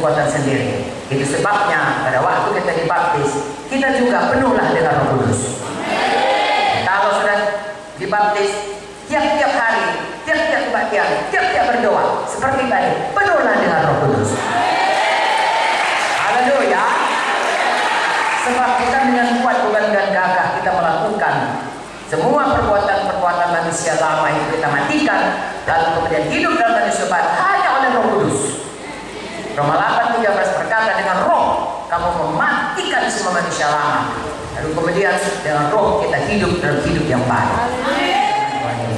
kekuatan sendiri. Itu sebabnya pada waktu kita dibaptis, kita juga penuhlah dengan Roh Kudus. Kalau sudah dibaptis, tiap-tiap hari, tiap-tiap kebaktian, tiap-tiap berdoa seperti tadi, penuhlah dengan Roh Kudus. Haleluya. Sebab kita dengan kuat bukan dengan gagah kita melakukan semua perbuatan-perbuatan manusia lama itu kita matikan, lalu kemudian hidup dalam manusia baru hanya oleh Roh Kudus. Roma 8:13 berkata, dengan roh kamu mematikan semua manusia lama, lalu kemudian dengan roh kita hidup dalam hidup yang baru.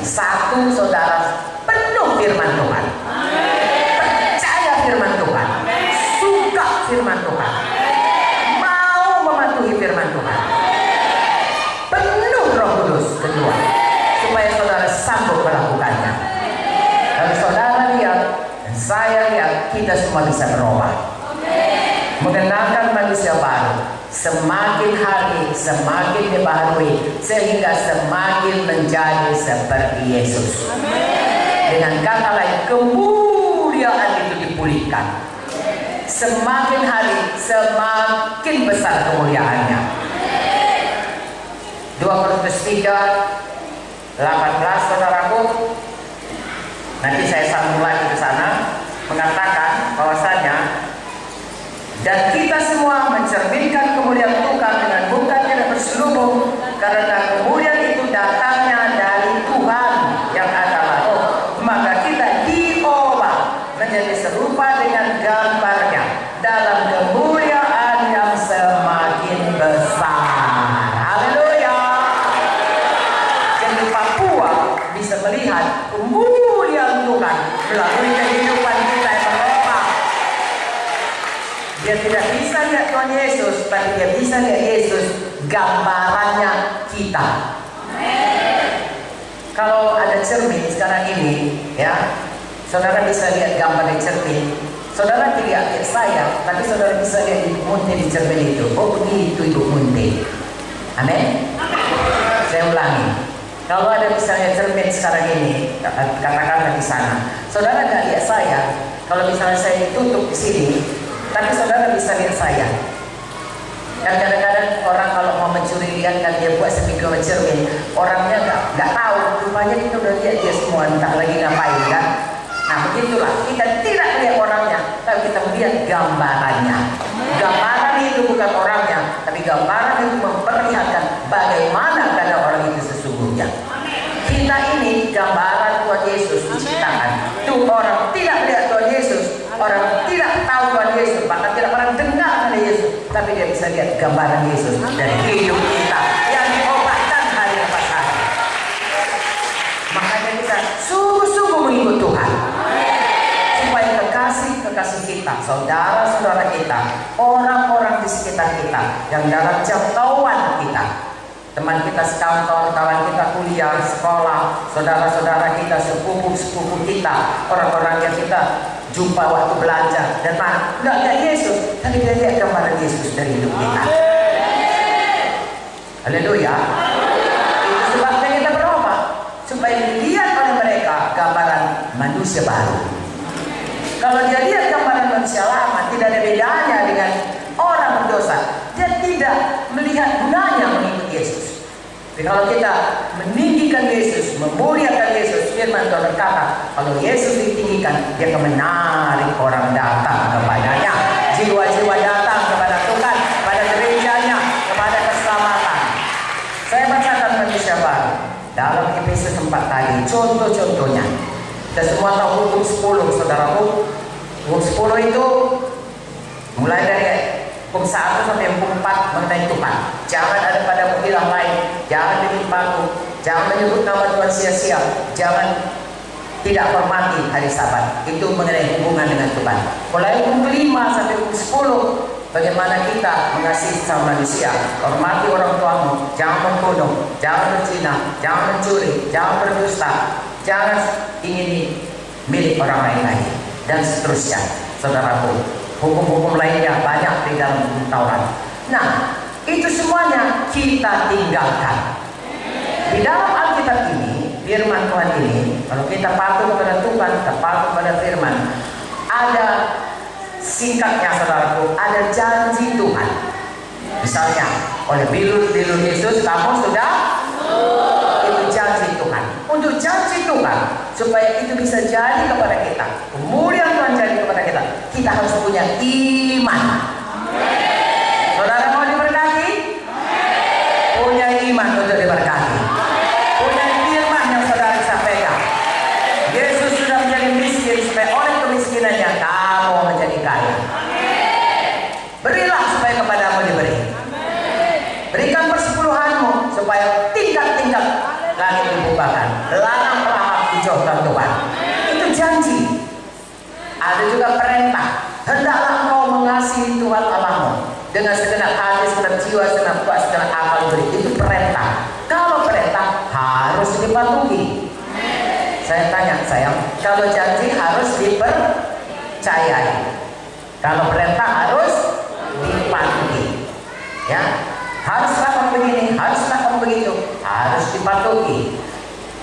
Satu, saudara penuh firman Tuhan, percaya firman Tuhan, suka firman Tuhan, mau mematuhi firman Tuhan, penuh Roh Kudus. Kedua, supaya saudara sanggup melakukannya. Dan saudara lihat dan saya lihat, kita semua bisa berubah, mengenalkan manusia baru. Semakin hari semakin dibaharui, sehingga semakin menjadi seperti Yesus. Dengan kata lain, kemuliaan itu dipulihkan. Semakin hari semakin besar kemuliaannya. 2 Korintus 3:18, saudaraku. Nanti saya sambung lagi ke sana, mengatakan bahwasanya dan kita semua mencerminkan kemuliaan Tuhan dengan mukanya yang berselubung, karena kemuliaan itu datangnya dari Tuhan yang adalah Roh. Maka kita diubah menjadi serupa dengan gambarnya dalam kemuliaan yang semakin besar. Haleluya. Jadi Papua bisa melihat kemuliaan Tuhan melalui kehidupan kita yang berubah. Dia tidak bisa lihat Tuhan Yesus, tapi dia bisa lihat Yesus gambarannya kita. Kalau ada cermin sekarang ini, ya, saudara bisa lihat gambar di cermin. Saudara tidak lihat saya, tapi saudara bisa lihat Ibu Munte di cermin itu. Oh, begitu Ibu Munte. Amin. Saya ulangi. Kalau ada misalnya cermin sekarang ini, katakanlah di sana, saudara tidak lihat saya. Kalau misalnya saya ditutup di sini, tapi saudara bisa lihat saya. Dan kadang-kadang orang kalau mau mencuri lihat kan dia buat sepinggir cermin, orangnya nggak tahu, rupanya kita udah lihat dia semua, entah lagi ngapain kan. Nah begitulah, kita tidak melihat orangnya, tapi kita melihat gambarannya. Gambaran itu bukan orangnya, tapi gambaran itu memperlihatkan bagaimana keadaan orang itu sesungguhnya. Kita ini gambaran Tuhan Yesus diciptakan. Tuh orang tidak melihat Tuhan Yesus, orang tidak tahu Tuhan Yesus, bahkan tidak pernah dengar dari Yesus, tapi dia bisa lihat gambaran Yesus dari hidup kita yang diubahkan hari lepas hari. Makanya kita sungguh-sungguh mengikut Tuhan, supaya kekasih kita, saudara-saudara kita, orang-orang di sekitar kita yang dalam jangkauan kita, teman kita sekantor, kawan kita kuliah, sekolah, saudara-saudara kita, sepupu-sepupu kita, orang-orang yang kita jumpa waktu belanja dan nggak lihat Yesus, tapi dia lihat gambaran Yesus dari hidup kita. Haleluya. Itu sebabnya kita berubah, supaya dilihat oleh mereka gambaran manusia baru. Kalau dia lihat gambaran manusia lama, tidak ada bedanya dengan orang berdosa. Dia tidak melihat gunanya mengikuti Yesus. Tapi kalau kita meninggikan Yesus, memuliakan Yesus, firman Tuhan berkata, kalau Yesus ditinggikan, dia akan menarik orang datang kepadanya. Jiwa-jiwa datang kepada Tuhan, kepada gerejanya, kepada keselamatan. Saya bacakan manusia baru dalam Efesus 4 tadi, contoh-contohnya. Kita semua tahu hukum 10, saudaraku. Hukum 10 itu mulai dari hukum 1 sampai hukum 4 mengenai Tuhan. Jangan ada padamu ilah lain, jangan menimpaku, jangan menyebut nama Tuhan sia-sia, jangan tidak hormati hari Sabat. Itu mengenai hubungan dengan Tuhan. Mulai hukum 5 sampai hukum 10, bagaimana kita mengasihi sesama manusia. Hormati orang tuamu, jangan membunuh, jangan berzina, jangan mencuri, jangan berdusta, jangan ingini milik orang lain lagi, dan seterusnya. Saudaraku, hukum-hukum lainnya banyak di dalam hukum Taurat. Nah, itu semuanya kita tinggalkan. Di dalam Alkitab ini, firman Tuhan ini, kalau kita patuh kepada Tuhan, kita patuh pada firman, ada Singkatnya saudaraku, ada janji Tuhan. Misalnya oleh bilur Yesus kamu sudah, itu janji Tuhan. Untuk janji Tuhan supaya itu bisa jadi kepada kita, kemudian Tuhan jadi kepada kita, kita harus punya iman. Saudara mau diberkati? Punya iman untuk diberkati. Punya firman yang saudara bisa pegang. Yesus sudah menjadi miskin supaya oleh kemiskinannya kamu menjadi kaya. Berilah supaya kepadamu diberi. Berikan persepuluhanmu supaya tingkat-tingkat langit dibukakan, larang pelahap dijauhkan Tuhan. Itu janji. Ada juga perintah, hendaklah engkau mengasihi Tuhan Allahmu dengan segenap hati, segenap jiwa, segenap kuat, segenap akal beri. Itu perintah. Kalau perintah harus dipatuhi. Saya tanya sayang, kalau janji harus dipercayai, kalau perintah harus dipatuhi. Ya, harus lakukan begini, harus lakukan begitu, harus dipatuhi.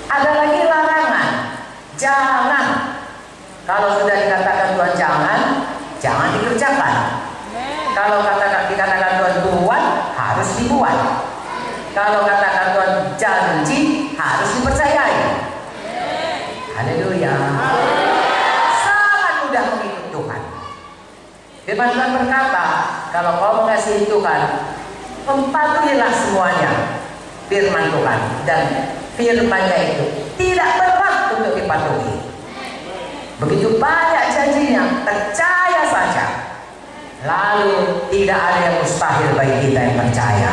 Ada lagi larangan, jangan. Kalau sudah dikatakan Tuhan jangan dikerjakan. Kalau dikatakan Tuhan buat, harus dibuat. Kalau katakan Tuhan janji, harus dipercayai. Haleluya. Sangat mudah mengikut Tuhan. Firman Tuhan berkata, kalau kau mengasihi Tuhan, patuhilah semuanya firman Tuhan, dan firman-Nya itu tidak berat untuk dipatuhi. Begitu banyak janjinya, percaya saja. Lalu tidak ada yang mustahil bagi kita yang percaya.